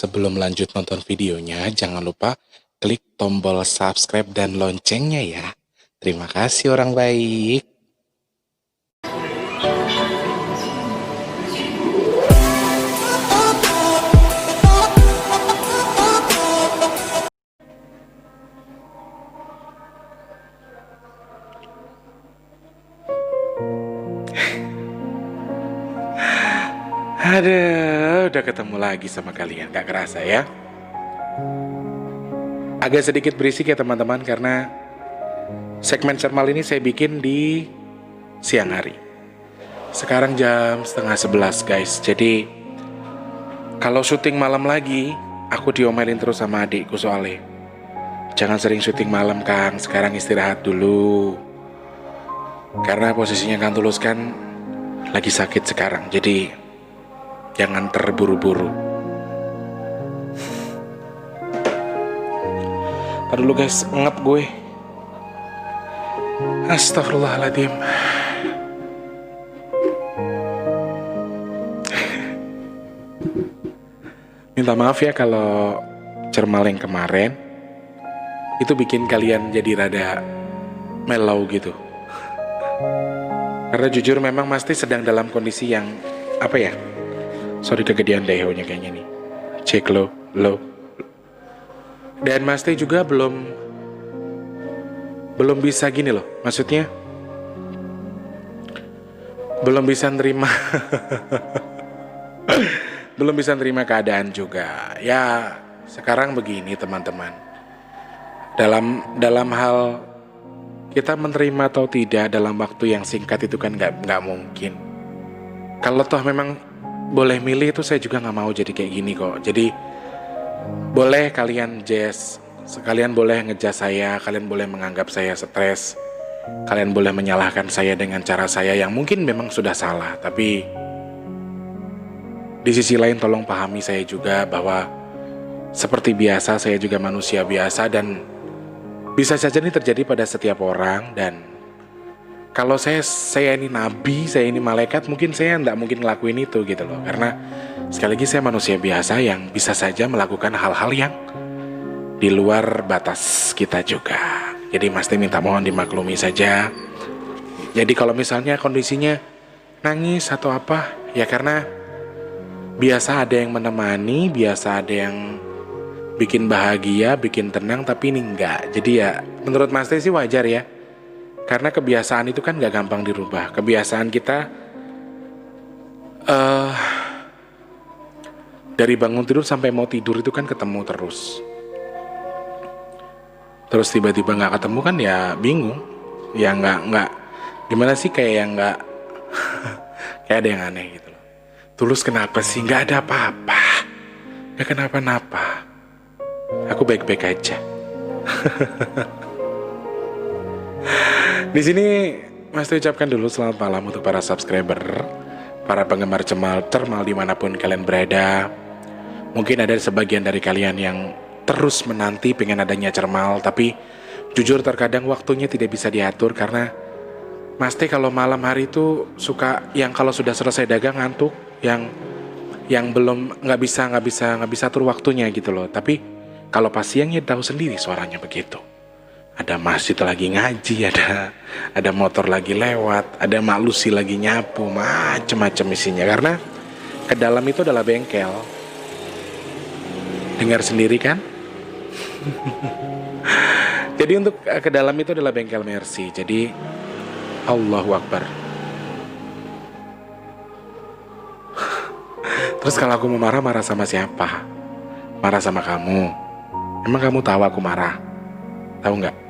sebelum lanjut nonton videonya, jangan lupa klik tombol subscribe dan loncengnya ya. Terima kasih orang baik. Aduh, udah ketemu lagi sama kalian, gak kerasa ya. Agak sedikit berisik ya teman-teman, karena segmen Cermal ini saya bikin di siang hari. Sekarang jam 10:30 guys, jadi kalau syuting malam lagi, aku diomelin terus sama adikku soalnya. Jangan sering syuting malam Kang, sekarang istirahat dulu. Karena posisinya Kang Tulus kan lagi sakit sekarang, jadi jangan terburu-buru. Ntar dulu guys, ngep gue. Astagfirullahaladzim. Minta maaf ya kalau Cermal yang kemarin itu bikin kalian jadi rada mellow gitu. Karena jujur memang Masti sedang dalam kondisi yang apa ya? Sorry kegedean dehonya kayaknya nih. Cek lo. Dan Masti juga belum bisa gini loh. Maksudnya belum bisa nerima belum bisa nerima keadaan juga. Ya, sekarang begini teman-teman. Dalam hal kita menerima atau tidak dalam waktu yang singkat itu kan nggak mungkin. Kalau toh memang boleh milih itu saya juga nggak mau jadi kayak gini kok. Jadi boleh kalian jazz, sekalian boleh ngejazz saya, kalian boleh menganggap saya stres, kalian boleh menyalahkan saya dengan cara saya yang mungkin memang sudah salah. Tapi di sisi lain tolong pahami saya juga bahwa seperti biasa saya juga manusia biasa dan bisa saja ini terjadi pada setiap orang. Dan kalau saya ini nabi, saya ini malaikat, mungkin saya tidak mungkin ngelakuin itu gitu loh. Karena sekali lagi saya manusia biasa yang bisa saja melakukan hal-hal yang di luar batas kita juga. Jadi Masti minta mohon dimaklumi saja. Jadi kalau misalnya kondisinya nangis atau apa, ya karena biasa ada yang menemani, biasa ada yang bikin bahagia, bikin tenang, tapi ini enggak. Jadi ya menurut Masti sih wajar ya. Karena kebiasaan itu kan gak gampang dirubah. Kebiasaan kita dari bangun tidur sampai mau tidur itu kan ketemu terus. Terus tiba-tiba gak ketemu kan ya bingung. Ya gak gimana sih, kayak yang gak kayak ada yang aneh gitu loh. Tulus kenapa sih? Gak ada apa-apa, gak kenapa-napa. Aku baik-baik aja. Di sini Mas ucapkan dulu selamat malam untuk para subscriber, para penggemar Cermal dimanapun kalian berada. Mungkin ada sebagian dari kalian yang terus menanti pengen adanya Cermal, tapi jujur terkadang waktunya tidak bisa diatur karena Mas kalau malam hari itu suka yang kalau sudah selesai dagang ngantuk, yang belum nggak bisa atur waktunya gitu loh. Tapi kalau pas siangnya tahu sendiri suaranya begitu. Ada masjid lagi ngaji, ada motor lagi lewat, ada Mak Lucy lagi nyapu, macem-macem isinya. Karena ke dalam itu adalah bengkel. Dengar sendiri kan? Jadi untuk ke dalam itu adalah bengkel Mercy. Jadi Allahu Akbar. Terus kalau aku mau marah sama siapa? Marah sama kamu. Emang kamu tahu aku marah? Tahu nggak?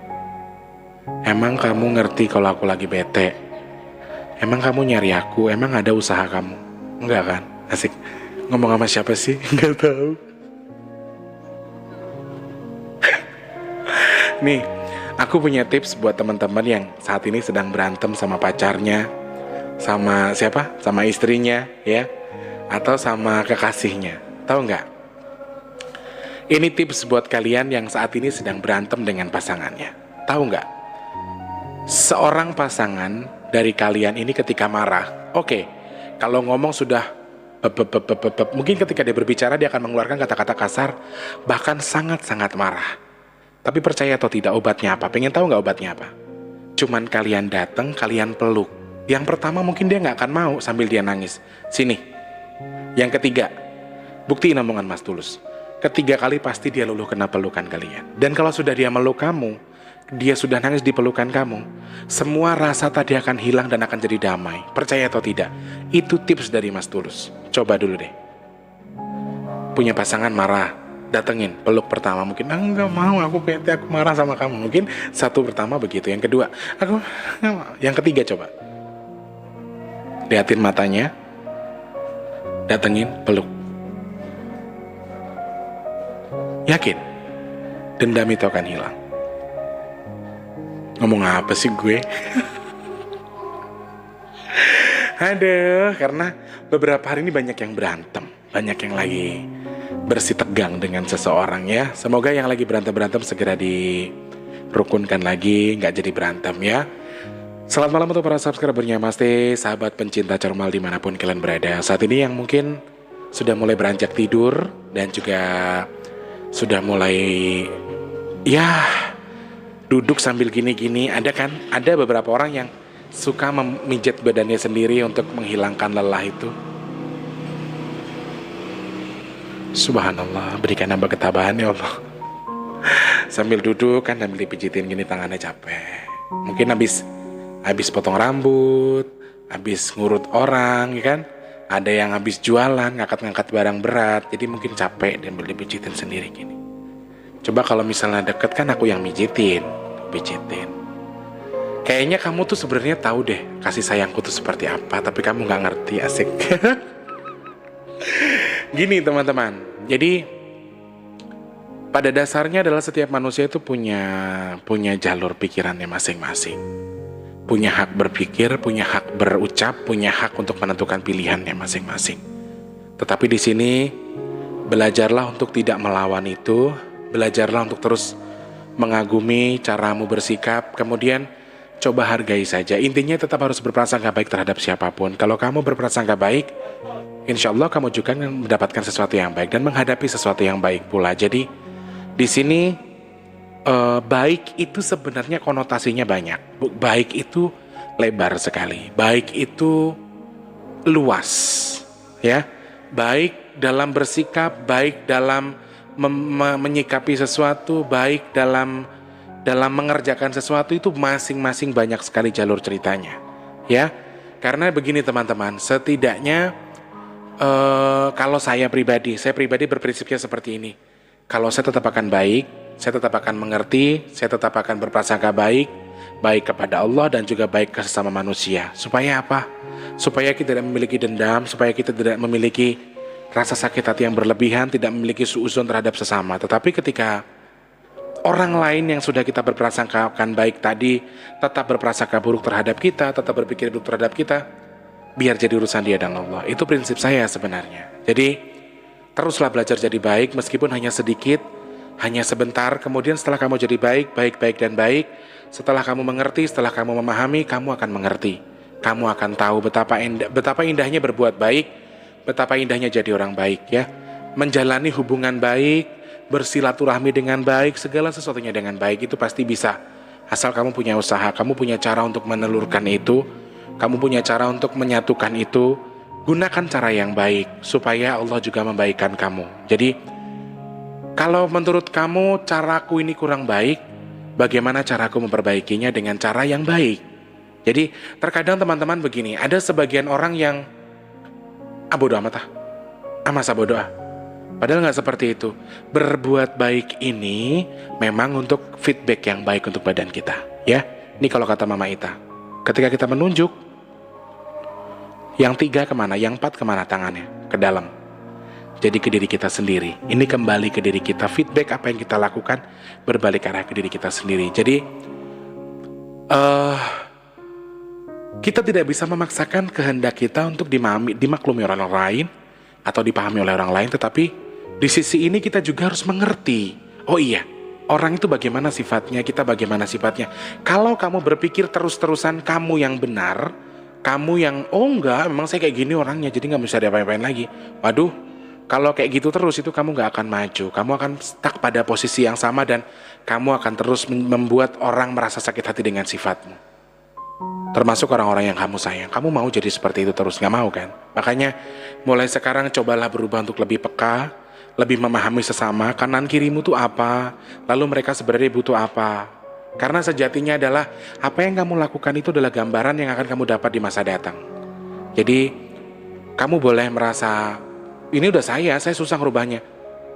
Emang kamu ngerti kalau aku lagi bete? Emang kamu nyari aku? Emang ada usaha kamu? Enggak kan? Asik. Ngomong sama siapa sih? Enggak tahu. Nih, aku punya tips buat teman-teman yang saat ini sedang berantem sama pacarnya, sama siapa? Sama istrinya, ya? Atau sama kekasihnya. Tahu nggak? Ini tips buat kalian yang saat ini sedang berantem dengan pasangannya. Tahu nggak? Seorang pasangan dari kalian ini ketika marah, oke, kalau ngomong sudah Mungkin ketika dia berbicara dia akan mengeluarkan kata-kata kasar, bahkan sangat-sangat marah. Tapi percaya atau tidak, obatnya apa? Pengen tahu nggak obatnya apa? Cuman kalian datang, kalian peluk. Yang pertama mungkin dia nggak akan mau sambil dia nangis. Sini. Yang ketiga, buktiin omongan Mas Tulus. Ketiga kali pasti dia luluh kena pelukan kalian. Dan kalau sudah dia meluk kamu, dia sudah nangis di pelukan kamu, semua rasa tadi akan hilang dan akan jadi damai. Percaya atau tidak, itu tips dari Mas Tulus. Coba dulu deh. Punya pasangan marah, datengin, peluk pertama. Mungkin enggak mau, aku marah sama kamu. Mungkin satu pertama begitu. Yang kedua, aku enggak mau. Yang ketiga coba, liatin matanya, datengin, peluk. Yakin dendam itu akan hilang. Ngomong apa sih gue? Aduh, karena beberapa hari ini banyak yang berantem, banyak yang lagi bersih tegang dengan seseorang ya. Semoga yang lagi berantem segera dirukunkan lagi, nggak jadi berantem ya. Selamat malam untuk para subscribernya Mas T, sahabat pencinta Cormal dimanapun kalian berada. Saat ini yang mungkin sudah mulai beranjak tidur dan juga sudah mulai duduk sambil gini-gini. Ada beberapa orang yang suka memijat badannya sendiri untuk menghilangkan lelah itu. Subhanallah, berikan nambah ketabahan ya Allah. Sambil duduk kan, sambil dipijitin gini tangannya capek. Mungkin habis potong rambut, habis ngurut orang ya kan. Ada yang habis jualan, ngangkat-ngangkat barang berat, jadi mungkin capek dan dipijitin sendiri gini. Coba kalau misalnya deket kan aku yang pijitin. Kayaknya kamu tuh sebenarnya tahu deh kasih sayangku tuh seperti apa, tapi kamu nggak ngerti, asik. Gini teman-teman, jadi pada dasarnya adalah setiap manusia itu punya jalur pikirannya masing-masing, punya hak berpikir, punya hak berucap, punya hak untuk menentukan pilihannya masing-masing. Tetapi di sini belajarlah untuk tidak melawan itu. Belajarlah untuk terus mengagumi caramu bersikap, kemudian coba hargai saja. Intinya tetap harus berprasangka baik terhadap siapapun. Kalau kamu berprasangka baik, insya Allah kamu juga mendapatkan sesuatu yang baik dan menghadapi sesuatu yang baik pula. Jadi di sini baik itu sebenarnya konotasinya banyak. Baik itu lebar sekali. Baik itu luas, ya. Baik dalam bersikap, baik dalam menyikapi sesuatu, baik dalam mengerjakan sesuatu, itu masing-masing banyak sekali jalur ceritanya ya. Karena begini teman-teman, setidaknya kalau saya pribadi berprinsipnya seperti ini. Kalau saya tetap akan baik, saya tetap akan mengerti, saya tetap akan berprasangka baik kepada Allah dan juga baik ke sesama manusia. Supaya apa? Supaya kita tidak memiliki dendam, supaya kita tidak memiliki rasa sakit hati yang berlebihan, tidak memiliki suuzon terhadap sesama. Tetapi ketika orang lain yang sudah kita berprasangkakan baik tadi tetap berprasangka buruk terhadap kita, tetap berpikir buruk terhadap kita, biar jadi urusan dia dan Allah. Itu prinsip saya sebenarnya. Jadi teruslah belajar jadi baik meskipun hanya sedikit, hanya sebentar. Kemudian setelah kamu jadi baik dan baik, setelah kamu mengerti, setelah kamu memahami, kamu akan mengerti. Kamu akan tahu betapa indahnya berbuat baik, betapa indahnya jadi orang baik ya. Menjalani hubungan baik, bersilaturahmi dengan baik, segala sesuatunya dengan baik itu pasti bisa. Asal kamu punya usaha, kamu punya cara untuk menelurkan itu, kamu punya cara untuk menyatukan itu. Gunakan cara yang baik supaya Allah juga membaikkan kamu. Jadi kalau menurut kamu caraku ini kurang baik, bagaimana caraku memperbaikinya dengan cara yang baik? Jadi terkadang teman-teman begini, ada sebagian orang yang bodo amat masa bodo. Padahal gak seperti itu. Berbuat baik ini memang untuk feedback yang baik untuk badan kita ya. Ini kalau kata Mama Ita, ketika kita menunjuk, yang 3 kemana, yang 4 kemana tangannya? Ke dalam. Jadi ke diri kita sendiri. Ini kembali ke diri kita. Feedback apa yang kita lakukan berbalik arah ke diri kita sendiri. Jadi kita tidak bisa memaksakan kehendak kita untuk dimaklumi orang lain atau dipahami oleh orang lain, tetapi di sisi ini kita juga harus mengerti. Oh iya, orang itu bagaimana sifatnya, kita bagaimana sifatnya. Kalau kamu berpikir terus-terusan kamu yang benar, kamu yang oh enggak, memang saya kayak gini orangnya, jadi nggak bisa diapa-apain lagi. Waduh, kalau kayak gitu terus itu kamu nggak akan maju, kamu akan stuck pada posisi yang sama dan kamu akan terus membuat orang merasa sakit hati dengan sifatmu. Termasuk orang-orang yang kamu sayang. Kamu mau jadi seperti itu terus, nggak mau kan? Makanya mulai sekarang cobalah berubah untuk lebih peka, lebih memahami sesama, kanan kirimu tuh apa, lalu mereka sebenarnya butuh apa. Karena sejatinya adalah apa yang kamu lakukan itu adalah gambaran yang akan kamu dapat di masa datang. Jadi kamu boleh merasa ini udah saya susah ngerubahnya.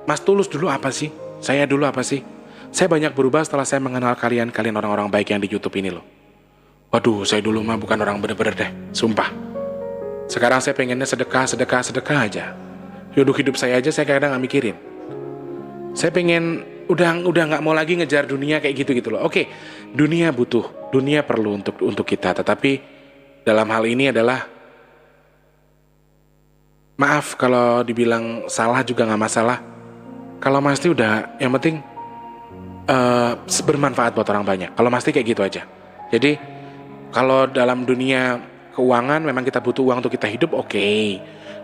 Mas Tulus dulu apa sih? Saya dulu apa sih? Saya banyak berubah setelah saya mengenal kalian orang-orang baik yang di YouTube ini loh. Waduh, saya dulu mah bukan orang bener-bener deh, sumpah. Sekarang saya pengennya sedekah aja. Hidup saya aja saya kadang gak mikirin. Saya pengen udah nggak mau lagi ngejar dunia kayak gitu loh. Oke, dunia butuh, dunia perlu untuk kita. Tetapi dalam hal ini adalah maaf kalau dibilang salah juga nggak masalah. Kalau Masti udah yang penting bermanfaat buat orang banyak. Kalau Masti kayak gitu aja. Jadi kalau dalam dunia keuangan memang kita butuh uang untuk kita hidup, oke.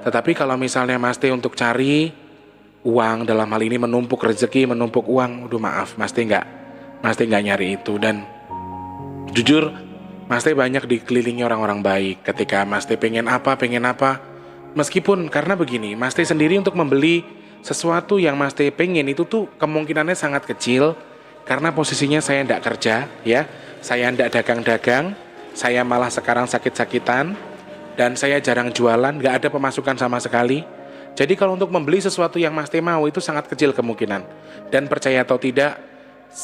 Tetapi kalau misalnya Masti untuk cari uang dalam hal ini menumpuk rezeki, menumpuk uang, aduh maaf, Masti nggak nyari itu. Dan jujur, Masti banyak dikelilingi orang-orang baik. Ketika Masti pengen apa, meskipun karena begini, Masti sendiri untuk membeli sesuatu yang Masti pengen itu tuh kemungkinannya sangat kecil. Karena posisinya saya nggak kerja, ya, saya nggak dagang-dagang, saya malah sekarang sakit-sakitan, dan saya jarang jualan, nggak ada pemasukan sama sekali. Jadi kalau untuk membeli sesuatu yang Masti mau itu sangat kecil kemungkinan. Dan percaya atau tidak,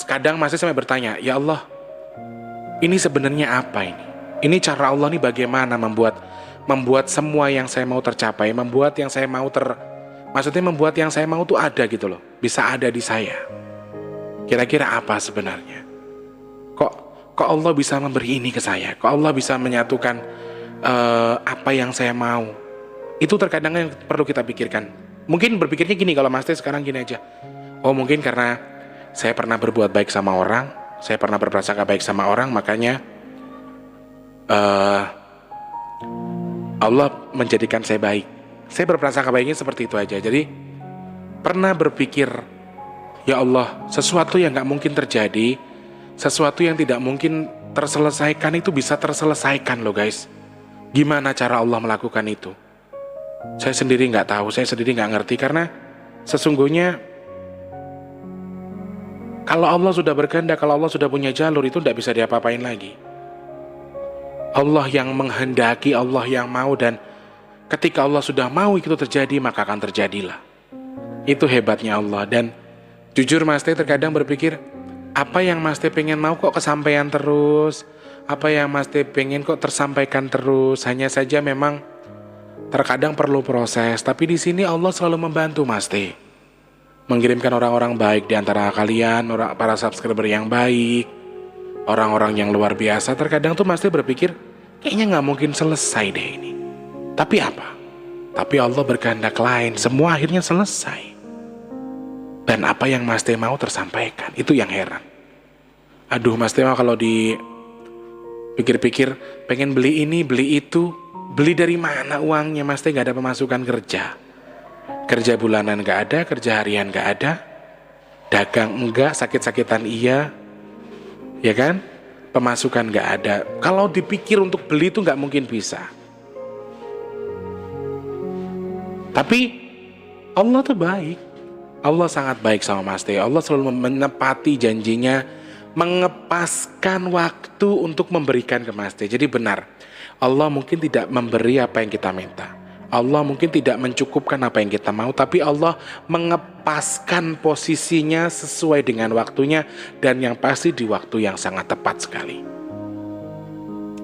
kadang Masti sampai bertanya, ya Allah, ini sebenarnya apa ini? Ini cara Allah nih bagaimana membuat semua yang saya mau tercapai, membuat yang saya mau membuat yang saya mau tuh ada gitu loh, bisa ada di saya. Kira-kira apa sebenarnya? Kok Allah bisa memberi ini ke saya? Kok Allah bisa menyatukan apa yang saya mau? Itu terkadang yang perlu kita pikirkan. Mungkin berpikirnya gini, kalau Mas Teh sekarang gini aja. Oh mungkin karena saya pernah berbuat baik sama orang, saya pernah berprasangka baik sama orang, makanya Allah menjadikan saya baik. Saya berprasangka baiknya seperti itu aja. Jadi pernah berpikir, ya Allah, sesuatu yang gak mungkin terjadi, sesuatu yang tidak mungkin terselesaikan itu bisa terselesaikan loh guys. Gimana cara Allah melakukan itu? Saya sendiri gak tahu, saya sendiri gak ngerti. Karena sesungguhnya kalau Allah sudah berkehendak, kalau Allah sudah punya jalur, itu gak bisa diapa-apain lagi. Allah yang menghendaki, Allah yang mau, dan ketika Allah sudah mau itu terjadi, maka akan terjadilah. Itu hebatnya Allah. Dan jujur Mas Teh terkadang berpikir, apa yang Mas Teh pengen mau kok kesampaian terus, apa yang Mas Teh pengen kok tersampaikan terus. Hanya saja memang terkadang perlu proses. Tapi di sini Allah selalu membantu Mas Teh, mengirimkan orang-orang baik di antara kalian, para subscriber yang baik, orang-orang yang luar biasa. Terkadang tuh Mas Teh berpikir, kayaknya gak mungkin selesai deh ini. Tapi apa? Tapi Allah berkehendak lain, semua akhirnya selesai. Dan apa yang Mas Teh mau tersampaikan, itu yang heran. Aduh Mas Teh kalau dipikir-pikir, pengen beli ini, beli itu, beli dari mana uangnya? Mas Teh gak ada pemasukan kerja. Kerja bulanan gak ada, kerja harian gak ada, dagang enggak, sakit-sakitan iya, ya kan? Pemasukan gak ada. Kalau dipikir untuk beli itu gak mungkin bisa. Tapi Allah tuh baik. Allah sangat baik sama Mas Teh. Allah selalu menepati janjinya, mengepaskan waktu untuk memberikan ke Mas Teh. Jadi benar, Allah mungkin tidak memberi apa yang kita minta, Allah mungkin tidak mencukupkan apa yang kita mau, tapi Allah mengepaskan posisinya sesuai dengan waktunya, dan yang pasti di waktu yang sangat tepat sekali.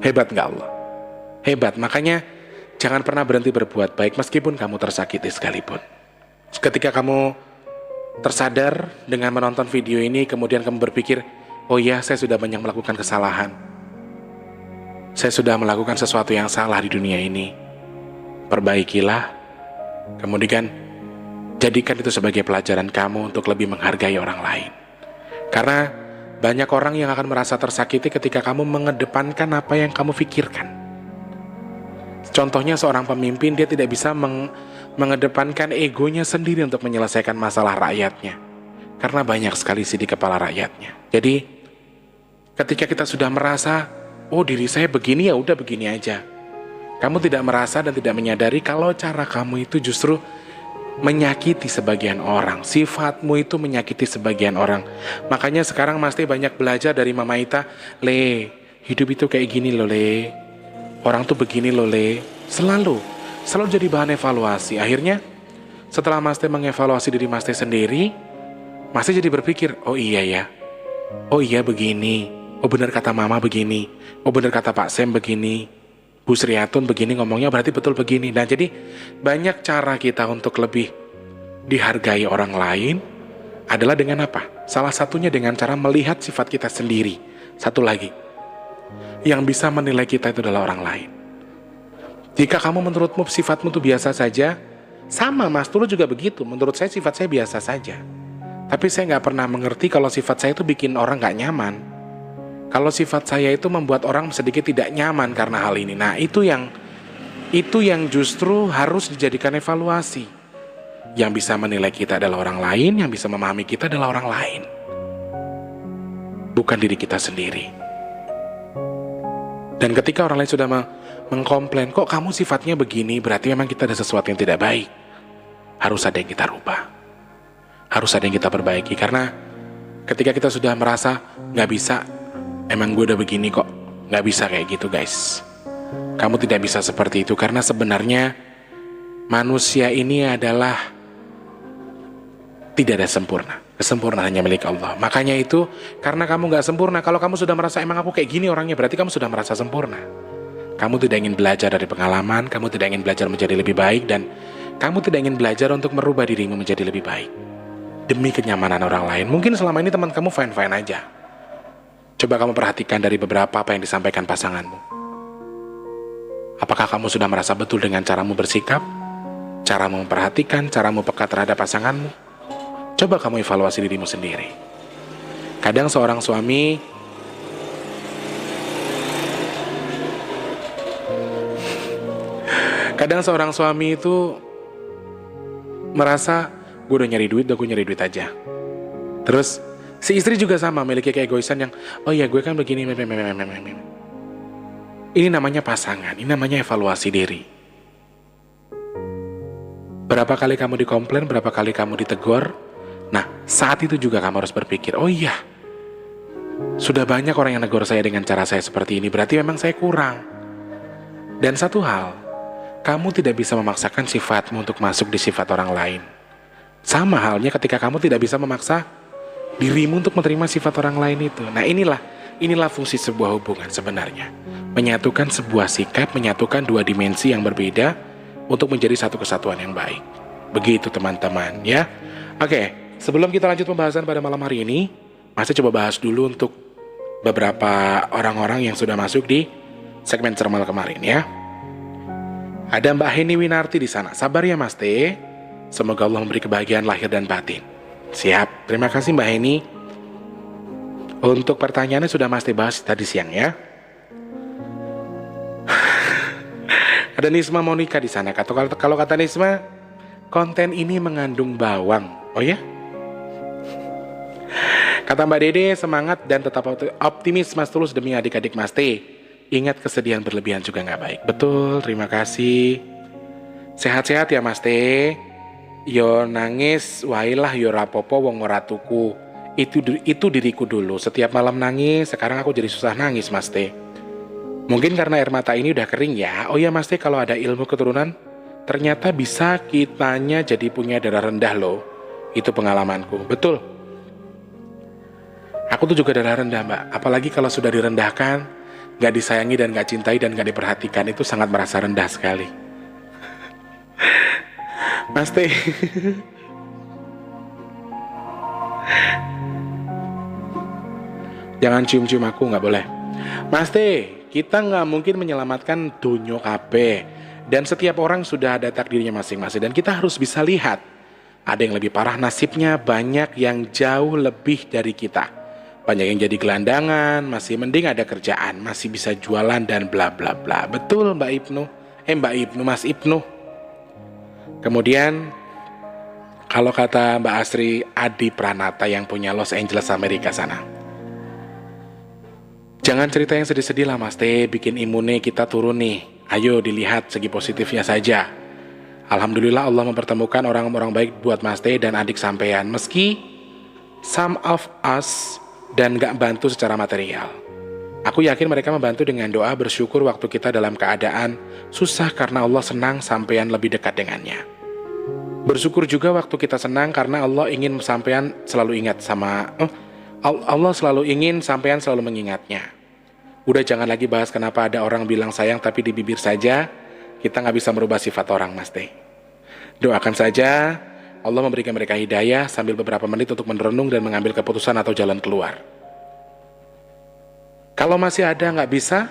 Hebat gak Allah? Hebat. Makanya jangan pernah berhenti berbuat baik meskipun kamu tersakiti sekalipun. Ketika kamu tersadar dengan menonton video ini, kemudian kamu berpikir, oh ya, saya sudah banyak melakukan kesalahan, saya sudah melakukan sesuatu yang salah di dunia ini. Perbaikilah, kemudian jadikan itu sebagai pelajaran kamu untuk lebih menghargai orang lain. Karena banyak orang yang akan merasa tersakiti ketika kamu mengedepankan apa yang kamu pikirkan. Contohnya seorang pemimpin, dia tidak bisa mengedepankan egonya sendiri untuk menyelesaikan masalah rakyatnya. Karena banyak sekali isi di kepala rakyatnya. Jadi ketika kita sudah merasa, oh diri saya begini, ya udah begini aja. Kamu tidak merasa dan tidak menyadari kalau cara kamu itu justru menyakiti sebagian orang. Sifatmu itu menyakiti sebagian orang. Makanya sekarang Mas Teh banyak belajar dari Mama Ita. Le, hidup itu kayak gini loh Le. Orang tuh begini loh Le. Selalu jadi bahan evaluasi. Akhirnya setelah Mas Teh mengevaluasi diri Mas Teh sendiri, Mas Teh jadi berpikir, oh iya ya. Oh iya begini. Oh benar kata Mama begini. Oh benar kata Pak Sem begini. Bu Sriatun begini ngomongnya, berarti betul begini. Nah jadi banyak cara kita untuk lebih dihargai orang lain adalah dengan apa? Salah satunya dengan cara melihat sifat kita sendiri. Satu lagi, yang bisa menilai kita itu adalah orang lain. Jika kamu menurutmu sifatmu itu biasa saja, sama Mas Tulu juga begitu. Menurut saya sifat saya biasa saja. Tapi saya nggak pernah mengerti kalau sifat saya itu bikin orang nggak nyaman. Kalau sifat saya itu membuat orang sedikit tidak nyaman karena hal ini. Nah itu yang justru harus dijadikan evaluasi. Yang bisa menilai kita adalah orang lain, yang bisa memahami kita adalah orang lain. Bukan diri kita sendiri. Dan ketika orang lain sudah mengkomplain, kok kamu sifatnya begini, berarti memang kita ada sesuatu yang tidak baik. Harus ada yang kita rubah. Harus ada yang kita perbaiki. Karena ketika kita sudah merasa gak bisa, emang gue udah begini kok, gak bisa kayak gitu guys. Kamu tidak bisa seperti itu karena sebenarnya manusia ini adalah tidak ada sempurna. Kesempurnaan hanya milik Allah. Makanya itu karena kamu gak sempurna, kalau kamu sudah merasa emang aku kayak gini orangnya, berarti kamu sudah merasa sempurna. Kamu tidak ingin belajar dari pengalaman, kamu tidak ingin belajar menjadi lebih baik, dan kamu tidak ingin belajar untuk merubah dirimu menjadi lebih baik demi kenyamanan orang lain. Mungkin selama ini teman kamu fine-fine aja. Coba kamu perhatikan dari beberapa apa yang disampaikan pasanganmu. Apakah kamu sudah merasa betul dengan caramu bersikap, caramu memperhatikan, caramu peka terhadap pasanganmu? Coba kamu evaluasi dirimu sendiri. Kadang seorang suami itu merasa, gue udah nyari duit, gue nyari duit aja. Terus si istri juga sama, memiliki keegoisan yang, oh iya gue kan begini. Ini namanya pasangan, ini namanya evaluasi diri. Berapa kali kamu dikomplain, berapa kali kamu ditegur. Nah, saat itu juga kamu harus berpikir, oh iya, sudah banyak orang yang negur saya dengan cara saya seperti ini, berarti memang saya kurang. Dan satu hal, kamu tidak bisa memaksakan sifatmu untuk masuk di sifat orang lain. Sama halnya ketika kamu tidak bisa memaksa dirimu untuk menerima sifat orang lain itu. Nah inilah fungsi sebuah hubungan sebenarnya. Menyatukan sebuah sikap, menyatukan dua dimensi yang berbeda untuk menjadi satu kesatuan yang baik. Begitu teman-teman ya. Oke, sebelum kita lanjut pembahasan pada malam hari ini, masih coba bahas dulu untuk beberapa orang-orang yang sudah masuk di segmen Cermal kemarin ya. Ada Mbak Heni Winarti di sana. Sabar ya Mas Teh. Semoga Allah memberi kebahagiaan lahir dan batin. Siap, terima kasih Mbak Heni. Untuk pertanyaannya sudah Mas Teh bahas tadi siang ya. Ada Nisma Monica di sana. Kalau kata Nisma, konten ini mengandung bawang. Oh ya? Kata Mbak Dede, semangat dan tetap optimis Mas Tulus demi adik-adik Mas Teh. Ingat kesedihan berlebihan juga gak baik. Betul, terima kasih. Sehat-sehat ya Mas Teh. Yo nangis, wailah yo rapopo wong ora tuku. Itu diriku dulu. Setiap malam nangis, sekarang aku jadi susah nangis Mas Teh. Mungkin karena air mata ini udah kering ya. Oh ya Mas Teh, kalau ada ilmu keturunan, ternyata bisa kitanya jadi punya darah rendah loh. Itu pengalamanku. Betul. Aku tuh juga darah rendah Mbak. Apalagi kalau sudah direndahkan, gak disayangi dan gak cintai dan gak diperhatikan, itu sangat merasa rendah sekali. Mas Teh. Jangan cium-cium aku, gak boleh. Mas Teh, kita gak mungkin menyelamatkan dunyo kabeh. Dan setiap orang sudah ada takdirnya masing-masing. Dan kita harus bisa lihat, ada yang lebih parah nasibnya, banyak yang jauh lebih dari kita. Banyak yang jadi gelandangan, masih mending ada kerjaan, masih bisa jualan dan bla bla bla. Betul Mbak Ibnu. Mbak Ibnu, Mas Ibnu. Kemudian kalau kata Mbak Asri, Adi Pranata yang punya Los Angeles Amerika sana, jangan cerita yang sedih-sedih lah Mas Teh, bikin imunnya kita turun nih. Ayo dilihat segi positifnya saja. Alhamdulillah Allah mempertemukan orang-orang baik buat Mas Teh dan adik sampean, meski some of us dan gak bantu secara material. Aku yakin mereka membantu dengan doa, bersyukur waktu kita dalam keadaan susah karena Allah senang sampean lebih dekat dengannya. Bersyukur juga waktu kita senang karena Allah ingin sampean selalu ingat Allah selalu ingin sampean selalu mengingatnya. Udah jangan lagi bahas kenapa ada orang bilang sayang tapi di bibir saja. Kita gak bisa merubah sifat orang Mas Teh. Doakan saja Allah memberikan mereka hidayah sambil beberapa menit untuk merenung dan mengambil keputusan atau jalan keluar. Kalau masih ada nggak bisa,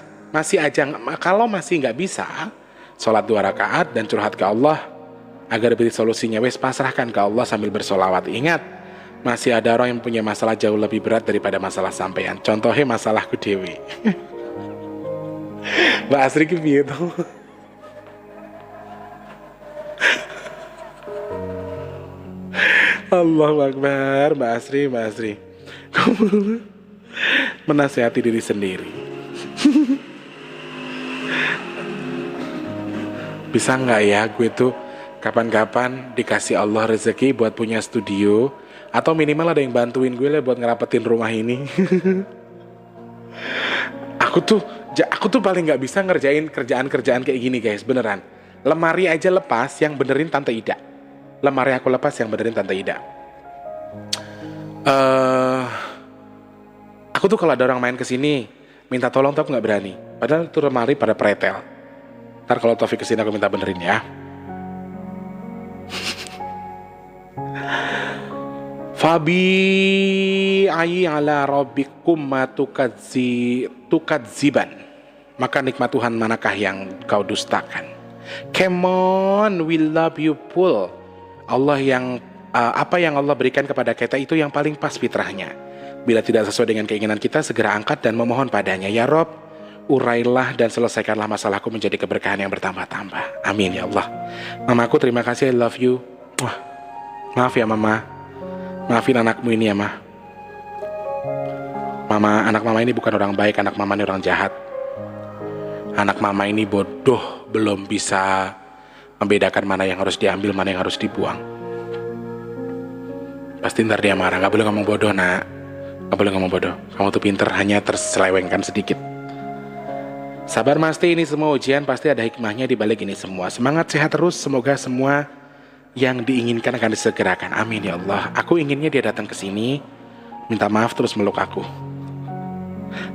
kalau masih nggak bisa, sholat 2 rakaat dan curhat ke Allah agar beri solusinya. Wes pasrahkan ke Allah sambil bersolawat. Ingat, masih ada orang yang punya masalah jauh lebih berat daripada masalah sampean. Contohnya masalahku dewi. Mbak Asri gitu. Allahu Akbar, Mbak Asri. Kamu menasihati diri sendiri. Bisa nggak ya gue tuh kapan-kapan dikasih Allah rezeki buat punya studio, atau minimal ada yang bantuin gue lah buat ngerapetin rumah ini. Aku tuh paling nggak bisa ngerjain kerjaan kayak gini guys, beneran. Lemari aja lepas yang benerin Tante Ida. Lemari aku lepas yang benerin Tante Ida. Aku tuh kalau ada orang main kesini minta tolong tuh aku nggak berani. Padahal tuh lemari pada pretel. Ntar kalau Taufik kesini aku minta benerin ya. Fabi ayi ala rabbikum tukadziban. Maka nikmat Tuhan manakah yang kau dustakan? Come on, we love you full. Allah yang apa yang Allah berikan kepada kita itu yang paling pas fitrahnya. Bila tidak sesuai dengan keinginan kita, segera angkat dan memohon padanya. Ya Rob, urailah dan selesaikanlah masalahku menjadi keberkahan yang bertambah-tambah. Amin ya Allah. Mamaku terima kasih, I love you. Wah, maaf ya Mama. Maafin anakmu ini ya Ma. Anak Mama ini bukan orang baik, anak Mama ini orang jahat. Anak Mama ini bodoh, belum bisa membedakan mana yang harus diambil, mana yang harus dibuang. Pasti ntar dia marah. Gak boleh ngomong bodoh nak. Gak boleh ngomong bodoh. Kamu tuh pinter, hanya terselewengkan sedikit. Sabar Mas Teh, ini semua ujian pasti ada hikmahnya di balik ini semua. Semangat, sehat terus. Semoga semua yang diinginkan akan disegerakan. Amin ya Allah. Aku inginnya dia datang ke sini, minta maaf terus meluk aku.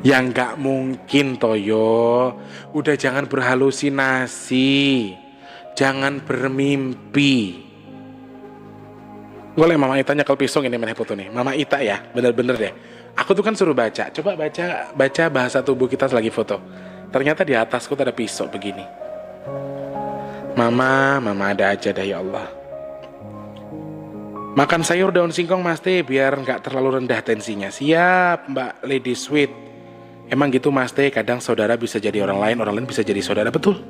Yang gak mungkin Toyo. Udah jangan berhalusinasi, jangan bermimpi. Boleh Mama Ita nyekel pisau ini mana foto nih. Mama Ita ya, bener-bener deh. Aku tuh kan suruh baca. Coba baca bahasa tubuh kita lagi foto. Ternyata di atasku tuh ada pisau begini. Mama ada aja dah ya Allah. Makan sayur daun singkong Mas Teh biar gak terlalu rendah tensinya. Siap Mbak Lady Sweet. Emang gitu Mas Teh, kadang saudara bisa jadi orang lain bisa jadi saudara. Betul.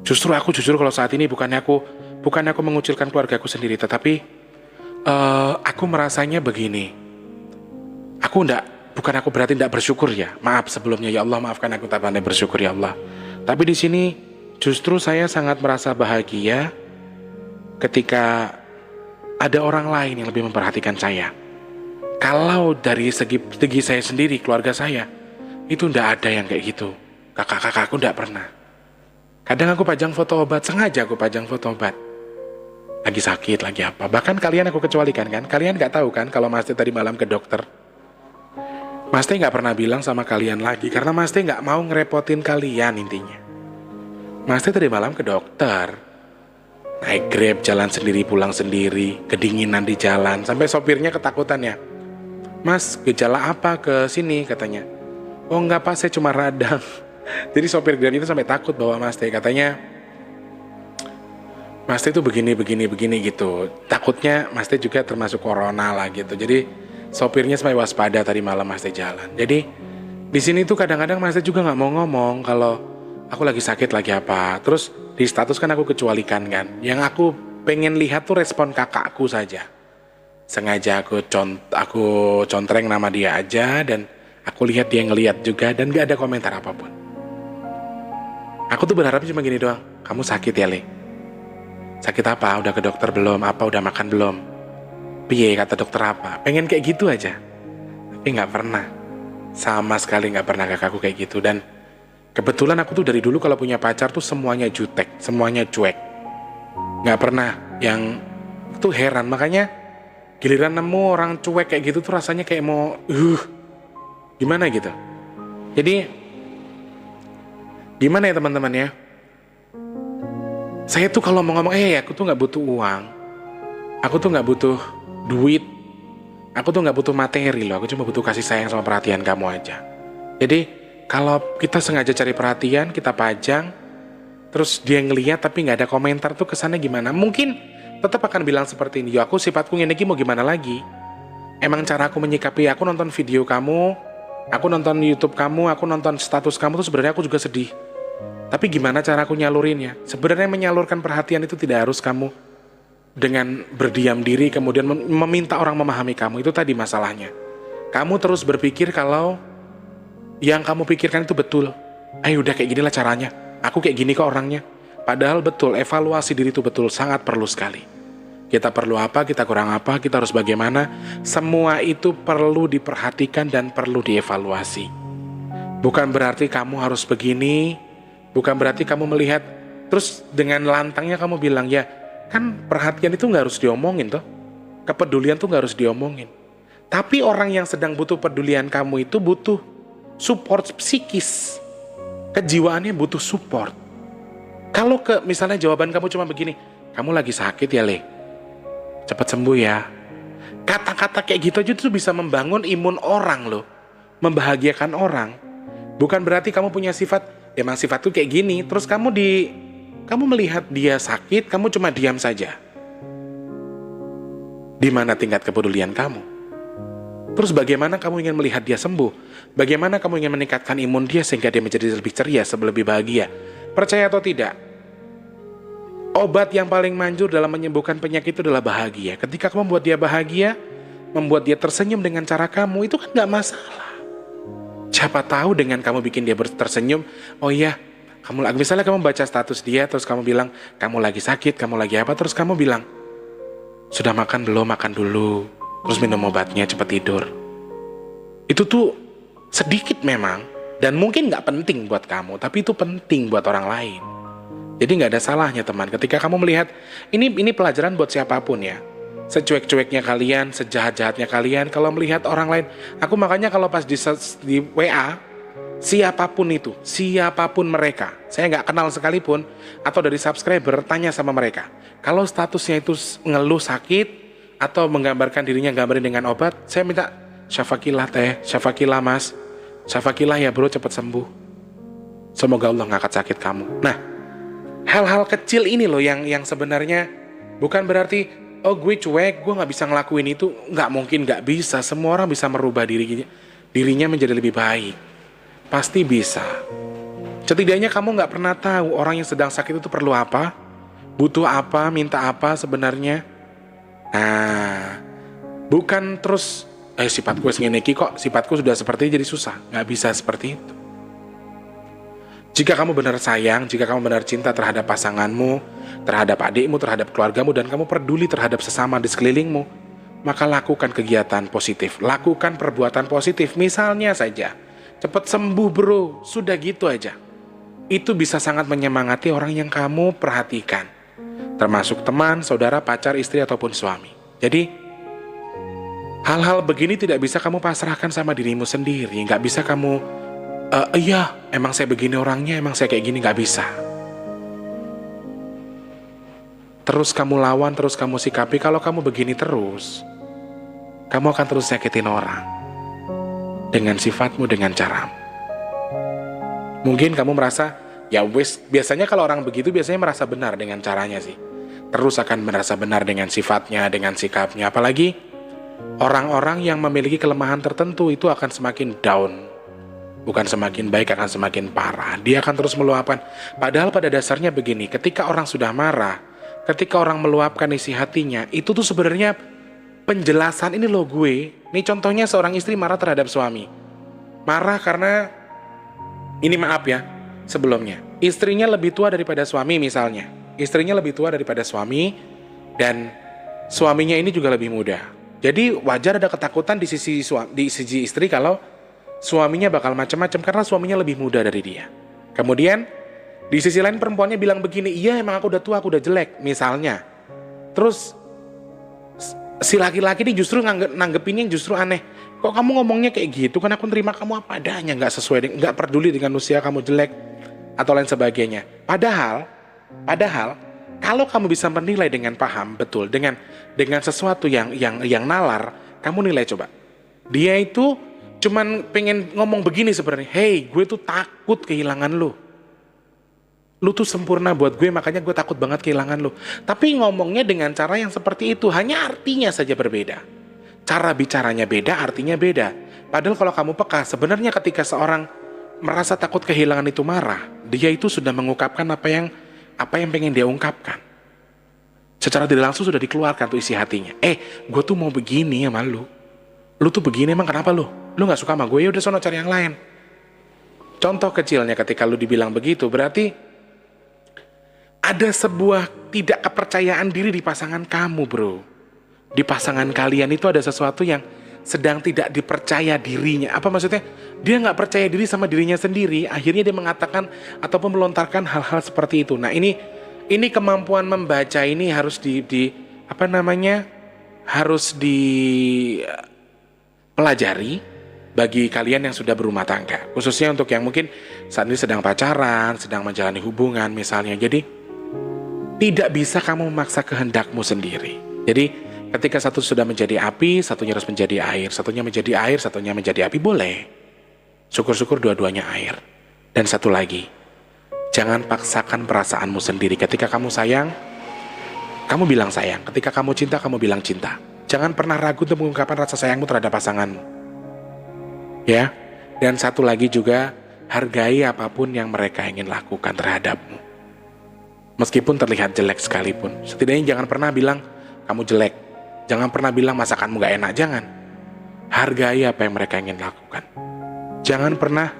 Justru aku jujur kalau saat ini bukannya aku mengucilkan keluargaku sendiri, tetapi aku merasanya begini. Bukan aku berarti tidak bersyukur ya. Maaf sebelumnya ya Allah, maafkan aku tak pandai bersyukur ya Allah. Tapi di sini justru saya sangat merasa bahagia ketika ada orang lain yang lebih memperhatikan saya. Kalau dari segi saya sendiri, keluarga saya, itu ndak ada yang kayak gitu. Kakak-kakakku ndak pernah. Kadang aku pajang foto obat, sengaja aku pajang foto obat. Lagi sakit, lagi apa. Bahkan kalian aku kecualikan kan. Kalian gak tahu kan kalau Mas Teh tadi malam ke dokter. Mas Teh gak pernah bilang sama kalian lagi, karena Mas Teh gak mau ngerepotin kalian intinya. Mas Teh tadi malam ke dokter. Naik Grab, jalan sendiri, pulang sendiri, kedinginan di jalan, sampai sopirnya ketakutan ya. Mas, gejala apa ke sini katanya. Oh enggak Pak, saya cuma radang. Jadi sopir Grab itu sampai takut bawa Mas Teh, katanya Mas Teh itu begini gitu. Takutnya Mas Teh juga termasuk corona lah gitu. Jadi sopirnya sampai waspada tadi malam Mas Teh jalan. Jadi di sini tuh kadang-kadang Mas Teh juga nggak mau ngomong kalau aku lagi sakit lagi apa. Terus Di status kan aku kecualikan kan. Yang aku pengen lihat tuh respon kakakku saja. Sengaja aku contreng nama dia aja, dan aku lihat dia ngeliat juga, dan gak ada komentar apapun. Aku tuh berharap cuma gini doang. Kamu sakit ya, Le? Sakit apa? Udah ke dokter belum? Apa udah makan belum? Piye kata dokter apa? Pengen kayak gitu aja. Tapi gak pernah. Sama sekali gak pernah kakakku kayak gitu. Dan kebetulan aku tuh dari dulu kalau punya pacar tuh semuanya jutek, semuanya cuek. Gak pernah yang tuh heran. Makanya giliran nemu orang cuek kayak gitu tuh rasanya kayak mau gimana gitu. Jadi gimana ya teman-teman ya, saya tuh kalau mau ngomong aku tuh gak butuh uang, aku tuh gak butuh duit, aku tuh gak butuh materi loh. Aku cuma butuh kasih sayang sama perhatian kamu aja. Jadi kalau kita sengaja cari perhatian, kita pajang, terus dia ngeliat tapi gak ada komentar, tuh kesannya gimana? Mungkin tetap akan bilang seperti ini, yo aku sifatku ngene iki mau gimana lagi? Emang cara aku menyikapi, aku nonton video kamu, aku nonton YouTube kamu, aku nonton status kamu tuh sebenarnya aku juga sedih. Tapi gimana cara aku nyalurinnya? Sebenarnya menyalurkan perhatian itu tidak harus kamu dengan berdiam diri kemudian meminta orang memahami kamu. Itu tadi masalahnya. Kamu terus berpikir kalau yang kamu pikirkan itu betul. Ayo udah kayak ginilah caranya. Aku kayak gini kok orangnya. Padahal betul, evaluasi diri itu betul, sangat perlu sekali. Kita perlu apa, kita kurang apa, kita harus bagaimana. Semua itu perlu diperhatikan dan perlu dievaluasi. Bukan berarti kamu harus begini, bukan berarti kamu melihat, terus dengan lantangnya kamu bilang, ya kan perhatian itu gak harus diomongin toh. Kepedulian tuh gak harus diomongin. Tapi orang yang sedang butuh pedulian kamu itu butuh support psikis. Kejiwaannya butuh support. Kalau misalnya jawaban kamu cuma begini, kamu lagi sakit ya Le, cepat sembuh ya. Kata-kata kayak gitu aja tuh bisa membangun imun orang loh, membahagiakan orang. Bukan berarti kamu punya sifat, emang sifatku kayak gini, terus kamu melihat dia sakit, kamu cuma diam saja. Di mana tingkat kepedulian kamu? Terus bagaimana kamu ingin melihat dia sembuh? Bagaimana kamu ingin meningkatkan imun dia sehingga dia menjadi lebih ceria, lebih bahagia? Percaya atau tidak, obat yang paling manjur dalam menyembuhkan penyakit itu adalah bahagia. Ketika kamu membuat dia bahagia, membuat dia tersenyum dengan cara kamu, itu kan gak masalah. Siapa tahu dengan kamu bikin dia tersenyum, oh iya, misalnya kamu baca status dia, terus kamu bilang, kamu lagi sakit, kamu lagi apa, terus kamu bilang, sudah makan belum? Makan dulu, terus minum obatnya, cepat tidur. Itu tuh sedikit memang, dan mungkin gak penting buat kamu, tapi itu penting buat orang lain. Jadi gak ada salahnya teman, ketika kamu melihat, ini pelajaran buat siapapun ya. Secuek-cueknya kalian, sejahat-jahatnya kalian, kalau melihat orang lain, aku makanya kalau pas di WA, siapapun itu, siapapun mereka, saya gak kenal sekalipun, atau dari subscriber, tanya sama mereka. Kalau statusnya itu ngeluh sakit, atau menggambarkan dirinya gambarin dengan obat, saya minta, syafakillah teh, syafakillah mas, syafakillah ya bro, cepat sembuh. Semoga Allah ngangkat sakit kamu. Nah, hal-hal kecil ini loh yang sebenarnya bukan berarti oh gue cuek, gue gak bisa ngelakuin itu. Gak mungkin, gak bisa. Semua orang bisa merubah dirinya menjadi lebih baik. Pasti bisa. Setidaknya kamu gak pernah tahu orang yang sedang sakit itu perlu apa, butuh apa, minta apa sebenarnya. Nah, bukan terus sifatku segini kok, sifatku sudah seperti ini jadi susah. Gak bisa seperti itu. Jika kamu benar sayang, jika kamu benar cinta terhadap pasanganmu, terhadap adikmu, terhadap keluargamu, dan kamu peduli terhadap sesama di sekelilingmu, maka lakukan kegiatan positif, lakukan perbuatan positif. Misalnya saja, cepat sembuh bro, sudah gitu aja. Itu bisa sangat menyemangati orang yang kamu perhatikan, termasuk teman, saudara, pacar, istri, ataupun suami. Jadi, hal-hal begini tidak bisa kamu pasrahkan sama dirimu sendiri, nggak bisa kamu iya, emang saya begini orangnya, emang saya kayak gini, gak bisa. Terus kamu lawan, terus kamu sikapi. Kalau kamu begini terus, kamu akan terus nyakitin orang dengan sifatmu, dengan caramu. Mungkin kamu merasa, ya wes, biasanya kalau orang begitu biasanya merasa benar dengan caranya sih. Terus akan merasa benar dengan sifatnya, dengan sikapnya. Apalagi orang-orang yang memiliki kelemahan tertentu itu akan semakin down. Bukan semakin baik, akan semakin parah. Dia akan terus meluapkan. Padahal pada dasarnya begini, ketika orang sudah marah, ketika orang meluapkan isi hatinya, itu tuh sebenarnya penjelasan ini loh gue. Ini contohnya seorang istri marah terhadap suami. Marah karena, ini maaf ya, sebelumnya. Istrinya lebih tua daripada suami misalnya. Istrinya lebih tua daripada suami, dan suaminya ini juga lebih muda. Jadi wajar ada ketakutan di sisi istri kalau suaminya bakal macam-macam karena suaminya lebih muda dari dia. Kemudian di sisi lain perempuannya bilang begini, iya emang aku udah tua, aku udah jelek misalnya. Terus si laki-laki ini justru nanggepinnya justru aneh. Kok kamu ngomongnya kayak gitu? Kan aku nerima kamu apa adanya, nggak sesuai, nggak peduli dengan usia kamu jelek atau lain sebagainya. Padahal kalau kamu bisa menilai dengan paham betul dengan sesuatu yang nalar, kamu nilai coba. Dia itu cuman pengen ngomong begini sebenarnya, hey gue tuh takut kehilangan lu tuh sempurna buat gue, makanya gue takut banget kehilangan lu. Tapi ngomongnya dengan cara yang seperti itu, hanya artinya saja berbeda, cara bicaranya beda, artinya beda. Padahal kalau kamu peka, sebenarnya ketika seorang merasa takut kehilangan itu marah, dia itu sudah mengungkapkan apa yang pengen dia ungkapkan. Secara tidak langsung sudah dikeluarkan tuh isi hatinya. Gue tuh mau begini sama lu tuh begini, emang kenapa lu gak suka sama gue? Ya udah sono cari yang lain. Contoh kecilnya ketika lu dibilang begitu, berarti ada sebuah tidak kepercayaan diri di pasangan kamu, bro. Di pasangan kalian itu ada sesuatu yang sedang tidak dipercaya dirinya. Apa maksudnya? Dia gak percaya diri sama dirinya sendiri, akhirnya dia mengatakan ataupun melontarkan hal-hal seperti itu. Nah ini kemampuan membaca ini harus harus pelajari bagi kalian yang sudah berumah tangga, khususnya untuk yang mungkin saat ini sedang pacaran, sedang menjalani hubungan misalnya. Jadi tidak bisa kamu memaksa kehendakmu sendiri. Jadi ketika satu sudah menjadi api, satunya harus menjadi air, satunya menjadi air, satunya menjadi api, boleh. Syukur-syukur dua-duanya air. Dan satu lagi, jangan paksakan perasaanmu sendiri. Ketika kamu sayang, kamu bilang sayang. Ketika kamu cinta, kamu bilang cinta. Jangan pernah ragu untuk mengungkapkan rasa sayangmu terhadap pasanganmu. Ya. Dan satu lagi juga, hargai apapun yang mereka ingin lakukan terhadapmu. Meskipun terlihat jelek sekalipun. Setidaknya jangan pernah bilang kamu jelek. Jangan pernah bilang masakanmu gak enak. Jangan. Hargai apa yang mereka ingin lakukan. Jangan pernah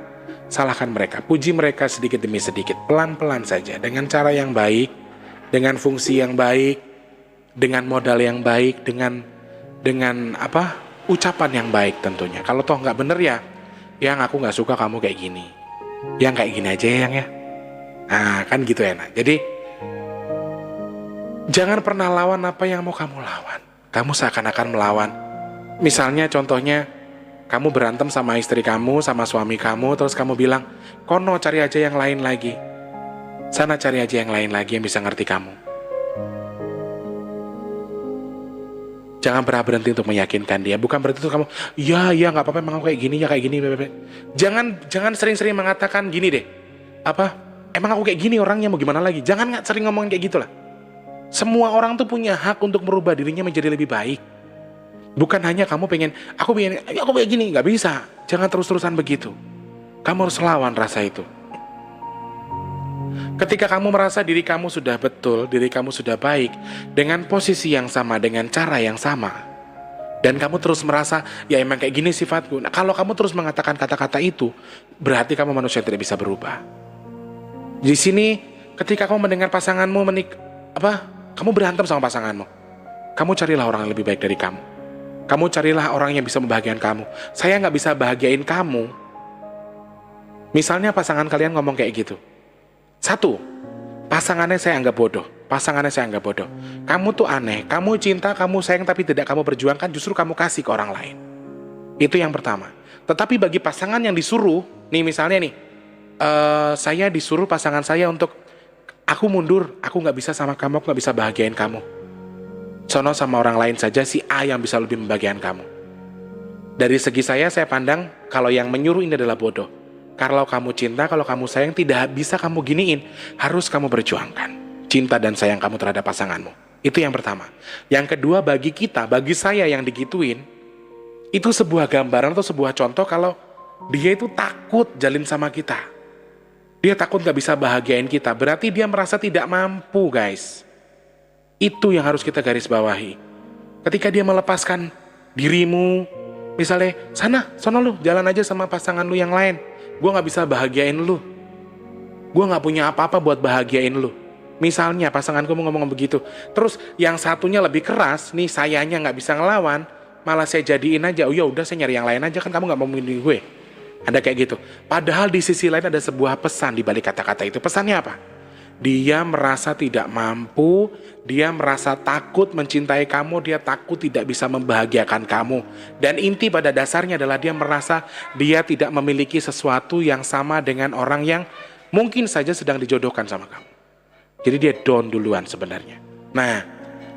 salahkan mereka. Puji mereka sedikit demi sedikit. Pelan-pelan saja. Dengan cara yang baik. Dengan fungsi yang baik. Dengan modal yang baik. Dengan ucapan yang baik tentunya. Kalau toh nggak bener ya, yang aku nggak suka kamu kayak gini, yang kayak gini aja ya, yang ya. Nah kan gitu enak. Jadi jangan pernah lawan apa yang mau kamu lawan. Kamu seakan-akan melawan. Misalnya contohnya, kamu berantem sama istri kamu, sama suami kamu, terus kamu bilang, kono cari aja yang lain lagi, sana cari aja yang lain lagi yang bisa ngerti kamu. Jangan pernah berhenti untuk meyakinkan dia. Bukan berarti itu kamu, ya nggak apa-apa, emang aku kayak gini ya, kayak gini. Jangan sering-sering mengatakan gini deh. Emang aku kayak gini orangnya, mau gimana lagi? Jangan nggak sering ngomongin kayak gitulah. Semua orang tuh punya hak untuk merubah dirinya menjadi lebih baik. Bukan hanya kamu pengen, aku kayak gini, nggak bisa. Jangan terus-terusan begitu. Kamu harus lawan rasa itu. Ketika kamu merasa diri kamu sudah betul, diri kamu sudah baik, dengan posisi yang sama, dengan cara yang sama, dan kamu terus merasa, ya emang kayak gini sifatku. Nah, kalau kamu terus mengatakan kata-kata itu, berarti kamu manusia yang tidak bisa berubah. Di sini, ketika kamu mendengar pasanganmu kamu berantem sama pasanganmu, kamu carilah orang yang lebih baik dari kamu. Kamu carilah orang yang bisa membahagiakan kamu. Saya nggak bisa bahagiain kamu. Misalnya pasangan kalian ngomong kayak gitu. Satu, pasangannya saya anggap bodoh. Kamu tuh aneh, kamu cinta, kamu sayang, tapi tidak kamu perjuangkan, justru kamu kasih ke orang lain. Itu yang pertama. Tetapi bagi pasangan yang disuruh, nih misalnya nih, saya disuruh pasangan saya untuk, aku mundur, aku gak bisa sama kamu, aku gak bisa bahagiain kamu. Sono sama orang lain saja, si A yang bisa lebih membahagiakan kamu. Dari segi saya pandang, kalau yang menyuruh ini adalah bodoh. Kalau kamu cinta, kalau kamu sayang, tidak bisa kamu giniin. Harus kamu berjuangkan cinta dan sayang kamu terhadap pasanganmu. Itu yang pertama. Yang kedua, bagi saya yang digituin, itu sebuah gambaran atau sebuah contoh kalau Dia itu takut jalin sama kita. Dia takut gak bisa bahagiain kita. Berarti dia merasa tidak mampu, guys. Itu yang harus kita garis bawahi. Ketika dia melepaskan dirimu, misalnya, sono lu, jalan aja sama pasangan lu yang lain. Gue gak bisa bahagiain lu. Gue gak punya apa-apa buat bahagiain lu. Misalnya pasanganku mau ngomong begitu. Terus yang satunya lebih keras, nih sayanya gak bisa ngelawan, malah saya jadiin aja, oh ya udah saya nyari yang lain aja, kan kamu gak mau milih gue. Ada kayak gitu. Padahal di sisi lain ada sebuah pesan di balik kata-kata itu. Pesannya apa? Dia merasa tidak mampu, dia merasa takut mencintai kamu, dia takut tidak bisa membahagiakan kamu. Dan inti pada dasarnya adalah dia merasa dia tidak memiliki sesuatu yang sama dengan orang yang mungkin saja sedang dijodohkan sama kamu. Jadi dia down duluan sebenarnya. Nah,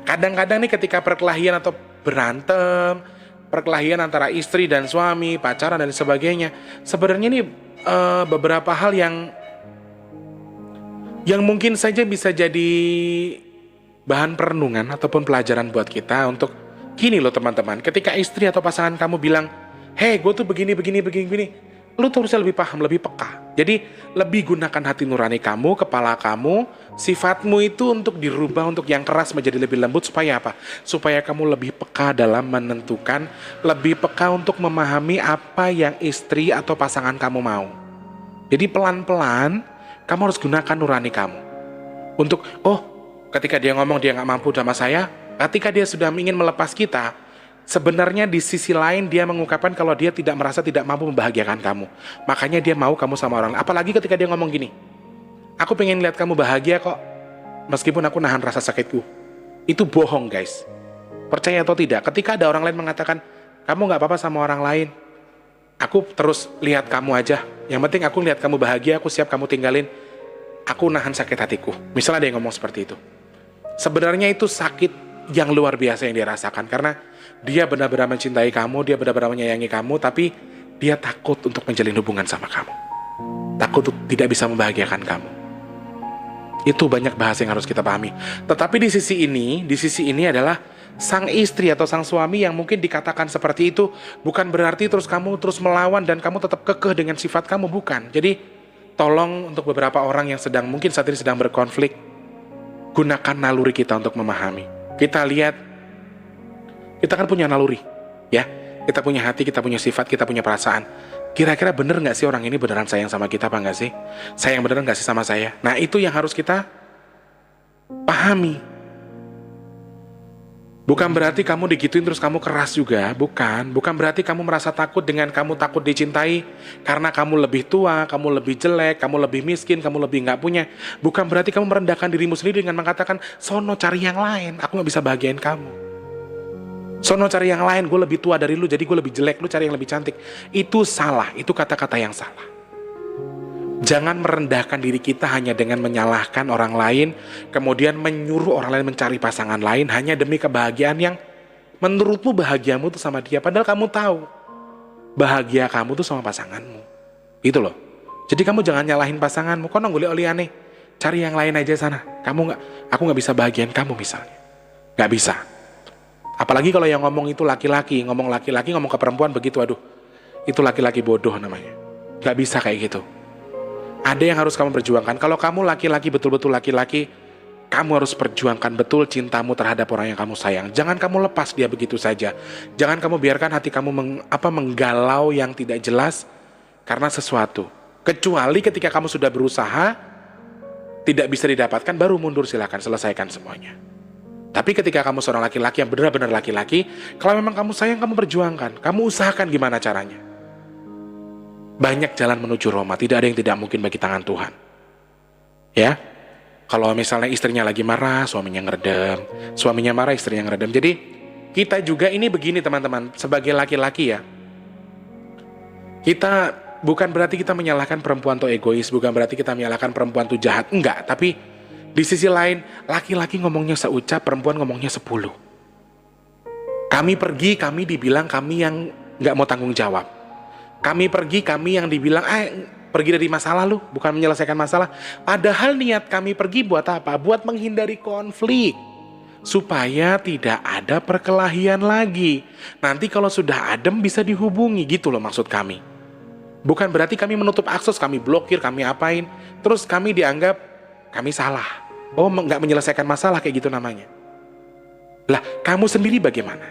kadang-kadang nih ketika perkelahian atau berantem, perkelahian antara istri dan suami, pacaran dan sebagainya, sebenarnya ini beberapa hal yang mungkin saja bisa jadi bahan perenungan ataupun pelajaran buat kita untuk gini loh teman-teman, ketika istri atau pasangan kamu bilang, hey gue tuh begini, lu tuh harusnya lebih paham, lebih peka. Jadi lebih gunakan hati nurani kamu, kepala kamu, sifatmu itu untuk dirubah untuk yang keras menjadi lebih lembut. Supaya apa? Supaya kamu lebih peka dalam menentukan, lebih peka untuk memahami apa yang istri atau pasangan kamu mau. Jadi pelan-pelan kamu harus gunakan nurani kamu untuk, ketika dia ngomong dia gak mampu sama saya, ketika dia sudah ingin melepas kita, sebenarnya di sisi lain dia mengungkapkan kalau dia tidak merasa tidak mampu membahagiakan kamu. Makanya dia mau kamu sama orang lain. Apalagi ketika dia ngomong gini, aku pengen lihat kamu bahagia kok, meskipun aku nahan rasa sakitku. Itu bohong guys. Percaya atau tidak, ketika ada orang lain mengatakan, kamu gak apa-apa sama orang lain, aku terus lihat kamu aja, yang penting aku lihat kamu bahagia, aku siap kamu tinggalin, aku nahan sakit hatiku. Misalnya ada yang ngomong seperti itu. Sebenarnya itu sakit yang luar biasa yang dia rasakan, karena dia benar-benar mencintai kamu, dia benar-benar menyayangi kamu, tapi dia takut untuk menjalin hubungan sama kamu. Takut untuk tidak bisa membahagiakan kamu. Itu banyak bahasa yang harus kita pahami. Tetapi di sisi ini adalah sang istri atau sang suami yang mungkin dikatakan seperti itu, bukan berarti terus kamu terus melawan dan kamu tetap kekeh dengan sifat kamu, bukan. Jadi tolong untuk beberapa orang yang mungkin saat ini sedang berkonflik, gunakan naluri kita untuk memahami. Kita lihat, kita kan punya naluri, ya. Kita punya hati, kita punya sifat, kita punya perasaan. Kira-kira bener gak sih orang ini beneran sayang sama kita apa gak sih? Sayang beneran gak sih sama saya? Nah itu yang harus kita pahami. Bukan berarti kamu digituin terus kamu keras juga, bukan. Bukan berarti kamu merasa takut dengan kamu takut dicintai karena kamu lebih tua, kamu lebih jelek, kamu lebih miskin, kamu lebih gak punya. Bukan berarti kamu merendahkan dirimu sendiri dengan mengatakan, sono cari yang lain, aku gak bisa bahagiain kamu. Sono cari yang lain, gue lebih tua dari lu, jadi gue lebih jelek, lu cari yang lebih cantik. Itu salah, itu kata-kata yang salah. Jangan merendahkan diri kita hanya dengan menyalahkan orang lain, kemudian menyuruh orang lain mencari pasangan lain hanya demi kebahagiaan yang menurutmu bahagiamu tuh sama dia. Padahal kamu tahu, bahagia kamu tuh sama pasanganmu. Gitu loh. Jadi kamu jangan nyalahin pasanganmu, kok nonggolek oli aneh. Cari yang lain aja sana. Aku gak bisa bahagiain kamu misalnya. Gak bisa. Apalagi kalau yang ngomong itu laki-laki, ngomong ke perempuan begitu, aduh, itu laki-laki bodoh namanya. Gak bisa kayak gitu. Ada yang harus kamu perjuangkan. Kalau kamu laki-laki, betul-betul laki-laki, kamu harus perjuangkan betul cintamu terhadap orang yang kamu sayang. Jangan kamu lepas dia begitu saja. Jangan kamu biarkan hati kamu menggalau yang tidak jelas karena sesuatu. Kecuali ketika kamu sudah berusaha, tidak bisa didapatkan, baru mundur, silakan selesaikan semuanya. Tapi ketika kamu seorang laki-laki yang benar-benar laki-laki, kalau memang kamu sayang, kamu perjuangkan. Kamu usahakan gimana caranya. Banyak jalan menuju Roma, tidak ada yang tidak mungkin bagi tangan Tuhan. Ya, kalau misalnya istrinya lagi marah, suaminya ngeredam. Suaminya marah, istrinya ngeredam. Jadi kita juga ini begini teman-teman, sebagai laki-laki ya. Kita bukan berarti kita menyalahkan perempuan tuh egois, bukan berarti kita menyalahkan perempuan tuh jahat. Enggak, tapi di sisi lain, laki-laki ngomongnya seucap, perempuan ngomongnya 10. Kami pergi, kami dibilang kami yang gak mau tanggung jawab. Kami pergi, kami yang dibilang, pergi dari masalah lu, bukan menyelesaikan masalah. Padahal niat kami pergi buat apa? Buat menghindari konflik. Supaya tidak ada perkelahian lagi. Nanti kalau sudah adem bisa dihubungi, gitu loh maksud kami. Bukan berarti kami menutup akses, kami blokir, kami apain, terus kami dianggap kami salah. Oh, nggak menyelesaikan masalah kayak gitu namanya. Lah, kamu sendiri bagaimana?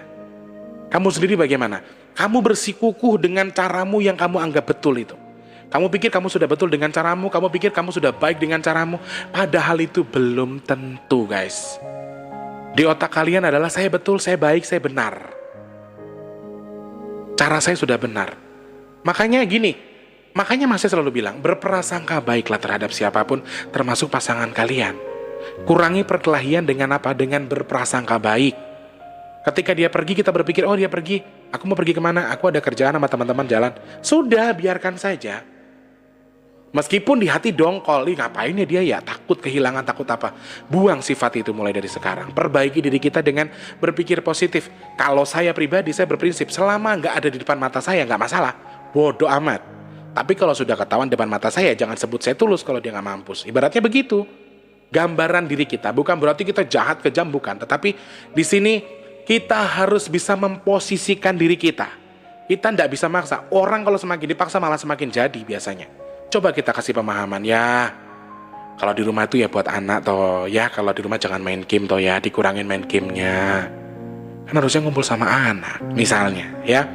Kamu sendiri bagaimana? Kamu bersikukuh dengan caramu yang kamu anggap betul itu. Kamu pikir kamu sudah betul dengan caramu, kamu pikir kamu sudah baik dengan caramu, padahal itu belum tentu, guys. Di otak kalian adalah saya betul, saya baik, saya benar. Cara saya sudah benar. Makanya gini, makanya Mas selalu bilang, berprasangka baiklah terhadap siapapun, termasuk pasangan kalian. Kurangi perkelahian dengan apa? Dengan berprasangka baik. Ketika dia pergi, kita berpikir, oh dia pergi, aku mau pergi kemana? Aku ada kerjaan sama teman-teman jalan. Sudah, biarkan saja. Meskipun di hati dongkol, ngapain ya dia ya? Takut kehilangan, takut apa? Buang sifat itu mulai dari sekarang. Perbaiki diri kita dengan berpikir positif. Kalau saya pribadi, saya berprinsip, selama nggak ada di depan mata saya, nggak masalah. Bodoh amat. Tapi kalau sudah ketahuan depan mata saya, jangan sebut saya tulus kalau dia nggak mampus. Ibaratnya begitu. Gambaran diri kita. Bukan berarti kita jahat, kejam, bukan. Tetapi di sini kita harus bisa memposisikan diri kita. Kita nggak bisa maksa. Orang kalau semakin dipaksa malah semakin jadi biasanya. Coba kita kasih pemahaman, ya kalau di rumah itu ya buat anak toh, ya kalau di rumah jangan main game toh ya, dikurangin main gamenya. Kan harusnya ngumpul sama anak, misalnya, ya.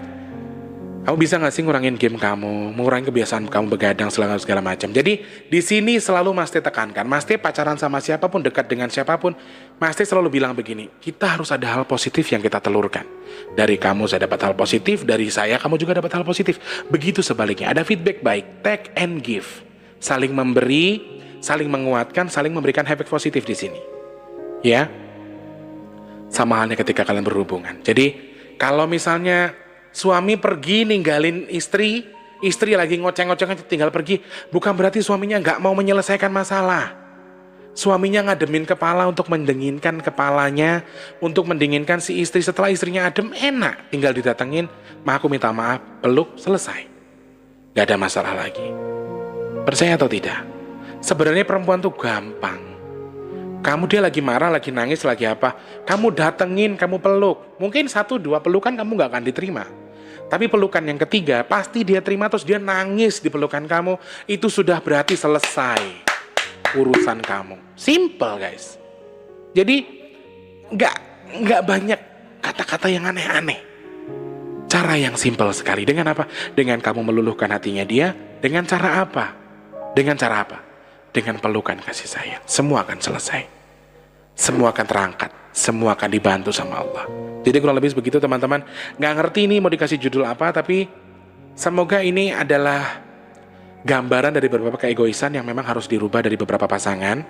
Kamu bisa nggak sih ngurangin game kamu, mengurangi kebiasaan kamu begadang segala macam. Jadi di sini selalu Mas T tekankan, Mas T pacaran sama siapapun, dekat dengan siapapun, Mas T selalu bilang begini, kita harus ada hal positif yang kita telurkan. Dari kamu saya dapat hal positif, dari saya kamu juga dapat hal positif. Begitu sebaliknya, ada feedback baik, take and give, saling memberi, saling menguatkan, saling memberikan efek positif di sini. Ya, sama halnya ketika kalian berhubungan. Jadi kalau misalnya suami pergi ninggalin istri lagi ngoceng-ngoceng tinggal pergi, bukan berarti suaminya nggak mau menyelesaikan masalah. Suaminya ngademin kepala untuk mendinginkan kepalanya, untuk mendinginkan si istri. Setelah istrinya adem, enak, tinggal didatengin, aku minta maaf, peluk, selesai. Gak ada masalah lagi. Percaya atau tidak? Sebenarnya perempuan tuh gampang. Kamu dia lagi marah, lagi nangis, lagi apa, kamu datengin, kamu peluk. Mungkin 1-2 pelukan kamu gak akan diterima. Tapi pelukan yang ketiga, pasti dia terima, terus dia nangis di pelukan kamu. Itu sudah berarti selesai urusan kamu. Simple, guys. Jadi nggak banyak kata-kata yang aneh-aneh. Cara yang simple sekali. Dengan apa? Dengan kamu meluluhkan hatinya dia. Dengan cara apa? Dengan cara apa? Dengan pelukan kasih sayang. Semua akan selesai. Semua akan terangkat. Semua akan dibantu sama Allah. Jadi kurang lebih begitu teman-teman. Nggak ngerti ini mau dikasih judul apa, tapi semoga ini adalah gambaran dari beberapa keegoisan yang memang harus dirubah dari beberapa pasangan.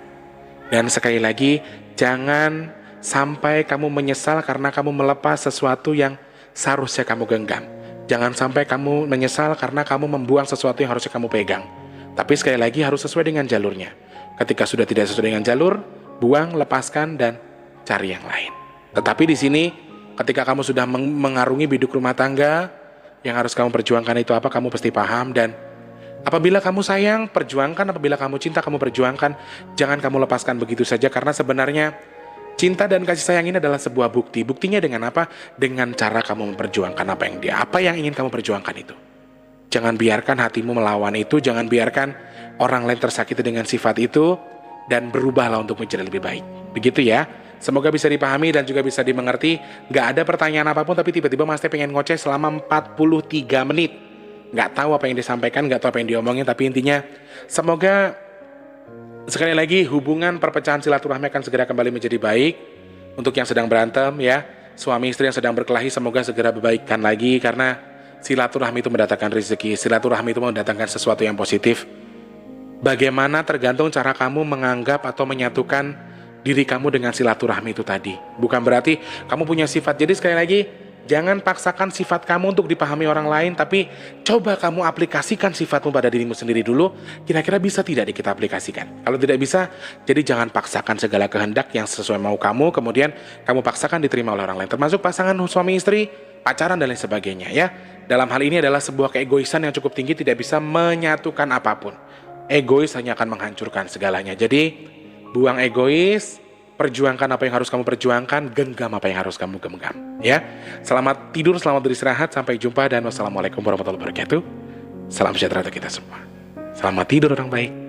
Dan sekali lagi, jangan sampai kamu menyesal karena kamu melepas sesuatu yang seharusnya kamu genggam. Jangan sampai kamu menyesal karena kamu membuang sesuatu yang harusnya kamu pegang. Tapi sekali lagi harus sesuai dengan jalurnya. Ketika sudah tidak sesuai dengan jalur, buang, lepaskan, dan cari yang lain. Tetapi di sini, ketika kamu sudah mengarungi biduk rumah tangga, yang harus kamu perjuangkan itu apa, kamu pasti paham. Dan apabila kamu sayang, perjuangkan. Apabila kamu cinta, kamu perjuangkan. Jangan kamu lepaskan begitu saja, karena sebenarnya cinta dan kasih sayang ini adalah sebuah bukti. Buktinya dengan apa? Dengan cara kamu memperjuangkan apa yang ingin kamu perjuangkan itu. Jangan biarkan hatimu melawan itu. Jangan biarkan orang lain tersakiti dengan sifat itu. Dan berubahlah untuk menjadi lebih baik. Begitu ya. Semoga bisa dipahami dan juga bisa dimengerti. Gak ada pertanyaan apapun, tapi tiba-tiba Mas T pengen ngoceh selama 43 menit. Gak tahu apa yang disampaikan, gak tahu apa yang diomongin. Tapi intinya, semoga sekali lagi hubungan perpecahan silaturahmi akan segera kembali menjadi baik. Untuk yang sedang berantem ya, suami istri yang sedang berkelahi, semoga segera berbaikkan lagi. Karena silaturahmi itu mendatangkan rezeki. Silaturahmi itu mendatangkan sesuatu yang positif. Bagaimana tergantung cara kamu menganggap atau menyatukan diri kamu dengan silaturahmi itu tadi. Bukan berarti kamu punya sifat. Jadi sekali lagi, jangan paksakan sifat kamu untuk dipahami orang lain, tapi coba kamu aplikasikan sifatmu pada dirimu sendiri dulu. Kira-kira bisa tidak kita aplikasikan? Kalau tidak bisa, jadi jangan paksakan segala kehendak yang sesuai mau kamu, kemudian kamu paksakan diterima oleh orang lain. Termasuk pasangan suami istri, pacaran dan lain sebagainya ya. Dalam hal ini adalah sebuah keegoisan yang cukup tinggi, tidak bisa menyatukan apapun. Egois hanya akan menghancurkan segalanya. Jadi buang egois, perjuangkan apa yang harus kamu perjuangkan, genggam apa yang harus kamu genggam ya. Selamat tidur, selamat beristirahat, sampai jumpa dan wassalamualaikum warahmatullahi wabarakatuh. Salam sejahtera untuk kita semua. Selamat tidur orang baik.